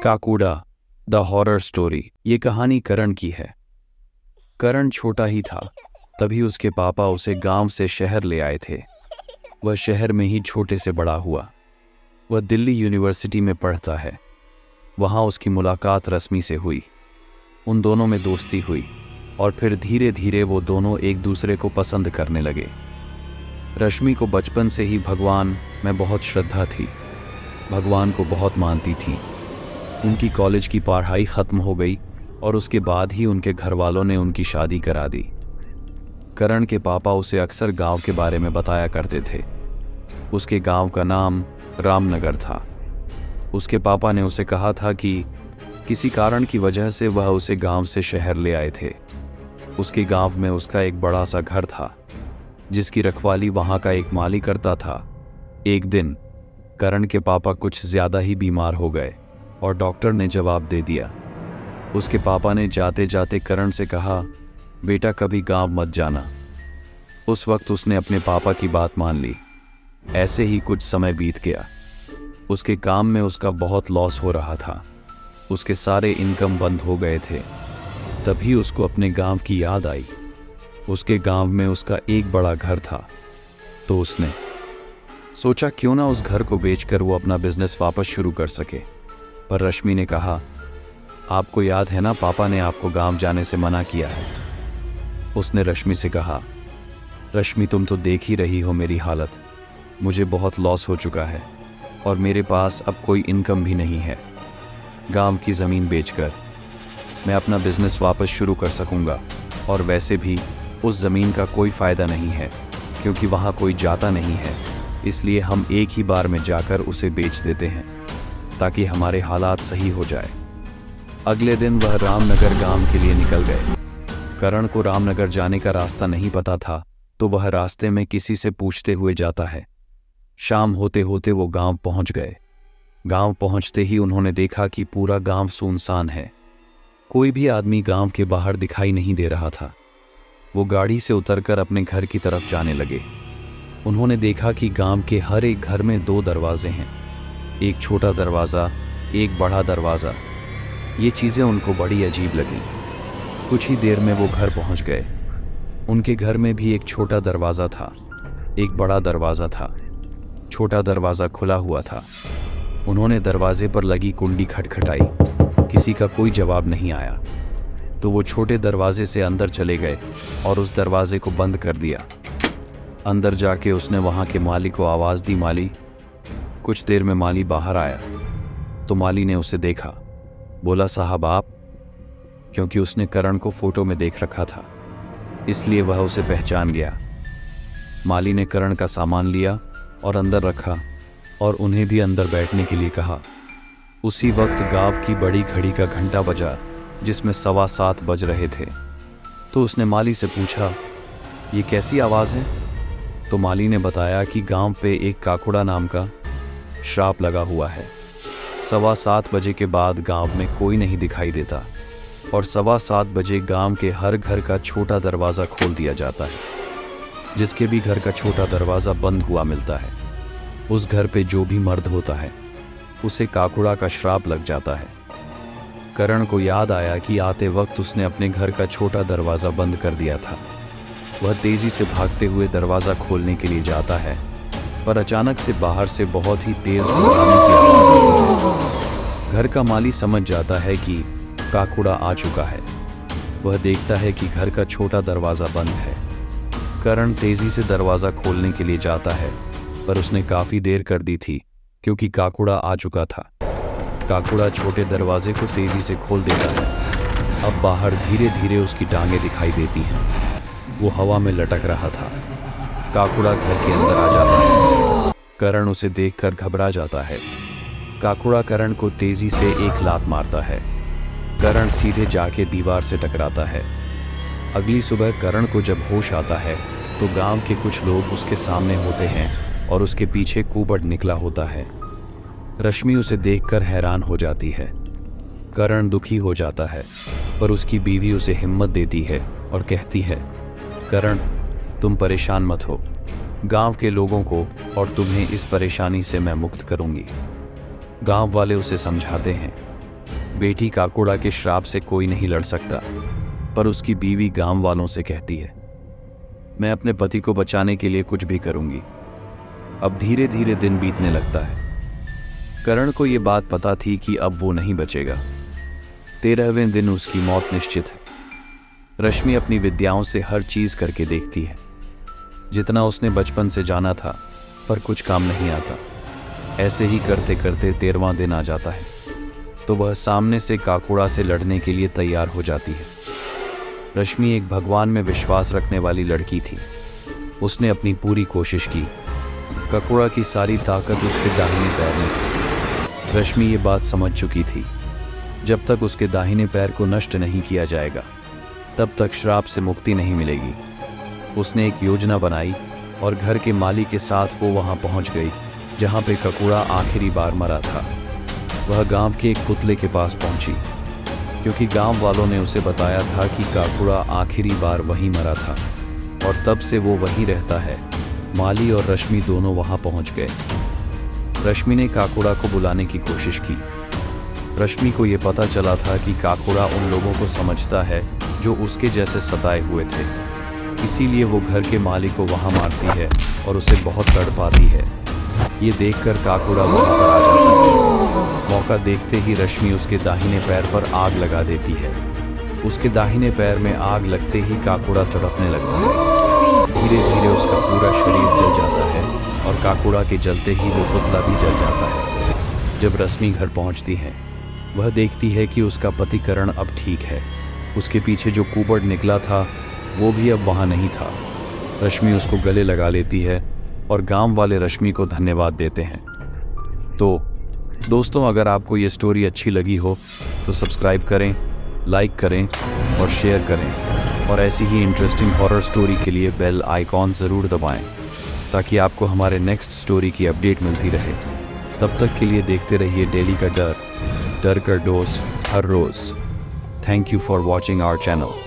काकुड़ा the horror story. ये कहानी करण की है। करण छोटा ही था, तभी उसके पापा उसे गांव से शहर ले आए थे। वह शहर में ही छोटे से बड़ा हुआ। वह दिल्ली यूनिवर्सिटी में पढ़ता है। वहाँ उसकी मुलाकात रश्मि से हुई। उन दोनों में दोस्ती हुई और फिर धीरे धीरे वो दोनों एक दूसरे को पसंद करने लगे। रश्मि को बचपन से ही भगवान में बहुत श्रद्धा थी, भगवान को बहुत मानती थी। उनकी कॉलेज की पढ़ाई ख़त्म हो गई और उसके बाद ही उनके घर वालों ने उनकी शादी करा दी। करण के पापा उसे अक्सर गांव के बारे में बताया करते थे। उसके गांव का नाम रामनगर था। उसके पापा ने उसे कहा था कि किसी कारण की वजह से वह उसे गांव से शहर ले आए थे। उसके गांव में उसका एक बड़ा सा घर था, जिसकी रखवाली वहां का एक माली करता था। एक दिन करण के पापा कुछ ज़्यादा ही बीमार हो गए और डॉक्टर ने जवाब दे दिया। उसके पापा ने जाते जाते करण से कहा, बेटा कभी गांव मत जाना। उस वक्त उसने अपने पापा की बात मान ली। ऐसे ही कुछ समय बीत गया। उसके काम में उसका बहुत लॉस हो रहा था। उसके सारे इनकम बंद हो गए थे। तभी उसको अपने गांव की याद आई। उसके गांव में उसका एक बड़ा घर था। तो उसने सोचा क्यों ना उस घर को बेचकर वो अपना बिजनेस वापस शुरू कर सके। पर रश्मि ने कहा, आपको याद है ना, पापा ने आपको गांव जाने से मना किया है। उसने रश्मि से कहा, रश्मि तुम तो देख ही रही हो मेरी हालत। मुझे बहुत लॉस हो चुका है और मेरे पास अब कोई इनकम भी नहीं है। गांव की ज़मीन बेचकर मैं अपना बिजनेस वापस शुरू कर सकूंगा, और वैसे भी उस ज़मीन का कोई फ़ायदा नहीं है क्योंकि वहाँ कोई जाता नहीं है। इसलिए हम एक ही बार में जाकर उसे बेच देते हैं ताकि हमारे हालात सही हो जाए। अगले दिन वह रामनगर गांव के लिए निकल गए। करण को रामनगर जाने का रास्ता नहीं पता था, तो वह रास्ते में किसी से पूछते हुए जाता है। शाम होते होते वो गांव पहुंच गए। गांव पहुंचते ही उन्होंने देखा कि पूरा गांव सुनसान है। कोई भी आदमी गांव के बाहर दिखाई नहीं दे रहा था। वो गाड़ी से उतरकर अपने घर की तरफ जाने लगे। उन्होंने देखा कि गांव के हर एक घर में 2 दरवाजे हैं, एक छोटा दरवाज़ा, एक बड़ा दरवाज़ा। ये चीज़ें उनको बड़ी अजीब लगी। कुछ ही देर में वो घर पहुंच गए। उनके घर में भी एक छोटा दरवाज़ा था, एक बड़ा दरवाज़ा था। छोटा दरवाज़ा खुला हुआ था। उन्होंने दरवाजे पर लगी कुंडी खटखटाई। किसी का कोई जवाब नहीं आया। तो वो छोटे दरवाजे से अंदर चले गए और उस दरवाजे को बंद कर दिया। अंदर जाके उसने वहाँ के माली को आवाज़ दी, माली। कुछ देर में माली बाहर आया तो माली ने उसे देखा। बोला, साहब आप? क्योंकि उसने करण को फोटो में देख रखा था, इसलिए वह उसे पहचान गया। माली ने करण का सामान लिया और अंदर रखा और उन्हें भी अंदर बैठने के लिए कहा। उसी वक्त गांव की बड़ी घड़ी का घंटा बजा, जिसमें 7:15 बज रहे थे। तो उसने माली से पूछा, ये कैसी आवाज़ है? तो माली ने बताया कि गांव पे एक काकुड़ा नाम का श्राप लगा हुआ है। 7:15 बजे के बाद गांव में कोई नहीं दिखाई देता और 7:15 बजे गांव के हर घर का छोटा दरवाज़ा खोल दिया जाता है। जिसके भी घर का छोटा दरवाज़ा बंद हुआ मिलता है, उस घर पे जो भी मर्द होता है उसे काकुड़ा का श्राप लग जाता है। करण को याद आया कि आते वक्त उसने अपने घर का छोटा दरवाज़ा बंद कर दिया था। वह तेज़ी से भागते हुए दरवाज़ा खोलने के लिए जाता है, पर अचानक से बाहर से बहुत ही तेज़ गुर्राने की आवाज़ आती है। घर का माली समझ जाता है कि काकुड़ा आ चुका है। वह देखता है कि घर का छोटा दरवाज़ा बंद है। करण तेज़ी से दरवाज़ा खोलने के लिए जाता है, पर उसने काफ़ी देर कर दी थी क्योंकि काकुड़ा आ चुका था। काकुड़ा छोटे दरवाजे को तेज़ी से खोल देता है। अब बाहर धीरे धीरे उसकी टांगें दिखाई देती हैं। वो हवा में लटक रहा था। काकुड़ा घर के अंदर आ जाता है। करण उसे देखकर घबरा जाता है। काकुड़ा करण को तेज़ी से एक लात मारता है। करण सीधे जाके दीवार से टकराता है। अगली सुबह करण को जब होश आता है तो गांव के कुछ लोग उसके सामने होते हैं और उसके पीछे कुबड़ निकला होता है। रश्मि उसे देखकर हैरान हो जाती है। करण दुखी हो जाता है, पर उसकी बीवी उसे हिम्मत देती है और कहती है, करण तुम परेशान मत हो। गांव के लोगों को और तुम्हें इस परेशानी से मैं मुक्त करूंगी। गांव वाले उसे समझाते हैं बेटी काकोड़ा के श्राप से कोई नहीं लड़ सकता, पर उसकी बीवी गांव वालों से कहती है, मैं अपने पति को बचाने के लिए कुछ भी करूंगी। अब धीरे धीरे दिन बीतने लगता है। करण को ये बात पता थी कि अब वो नहीं बचेगा। 13वें दिन उसकी मौत निश्चित है। रश्मि अपनी विद्याओं से हर चीज करके देखती है, जितना उसने बचपन से जाना था, पर कुछ काम नहीं आता। ऐसे ही करते करते 13वां दिन आ जाता है, तो वह सामने से काकोड़ा से लड़ने के लिए तैयार हो जाती है। रश्मि एक भगवान में विश्वास रखने वाली लड़की थी। उसने अपनी पूरी कोशिश की। काकोड़ा की सारी ताकत उसके दाहिने पैर में थी। रश्मि ये बात समझ चुकी थी, जब तक उसके दाहिने पैर को नष्ट नहीं किया जाएगा, तब तक श्राप से मुक्ति नहीं मिलेगी। उसने एक योजना बनाई और घर के माली के साथ वो वहां पहुंच गई जहां पे काकोड़ा आखिरी बार मरा था। वह गांव के एक पुतले के पास पहुंची, क्योंकि गांव वालों ने उसे बताया था कि काकोड़ा आखिरी बार वहीं मरा था और तब से वो वहीं रहता है। माली और रश्मि दोनों वहां पहुंच गए। रश्मि ने काकोड़ा को बुलाने की कोशिश की। रश्मि को ये पता चला था कि काकोड़ा उन लोगों को समझता है जो उसके जैसे सताए हुए थे, इसीलिए वो घर के माली को वहां मारती है और उसे बहुत तड़पाती है। ये देखकर काकोड़ा वहां पर आ जाता है। मौका देखते ही रश्मि उसके दाहिने पैर पर आग लगा देती है। उसके दाहिने पैर में आग लगते ही काकोड़ा तड़पने लगता है। धीरे धीरे उसका पूरा शरीर जल जाता है और काकोड़ा के जलते ही वो पुतला भी जल जाता है। जब रश्मि घर पहुंचती है, वह देखती है कि उसका पति करण अब ठीक है। उसके पीछे जो कुबड़ निकला था वो भी अब वहां नहीं था। रश्मि उसको गले लगा लेती है और गांव वाले रश्मि को धन्यवाद देते हैं। तो दोस्तों, अगर आपको ये स्टोरी अच्छी लगी हो तो सब्सक्राइब करें, लाइक करें और शेयर करें, और ऐसी ही इंटरेस्टिंग हॉरर स्टोरी के लिए बेल आइकॉन ज़रूर दबाएं ताकि आपको हमारे नेक्स्ट स्टोरी की अपडेट मिलती रहे। तब तक के लिए देखते रहिए डेली का डर का डोज हर रोज़। Thank you for watching our channel.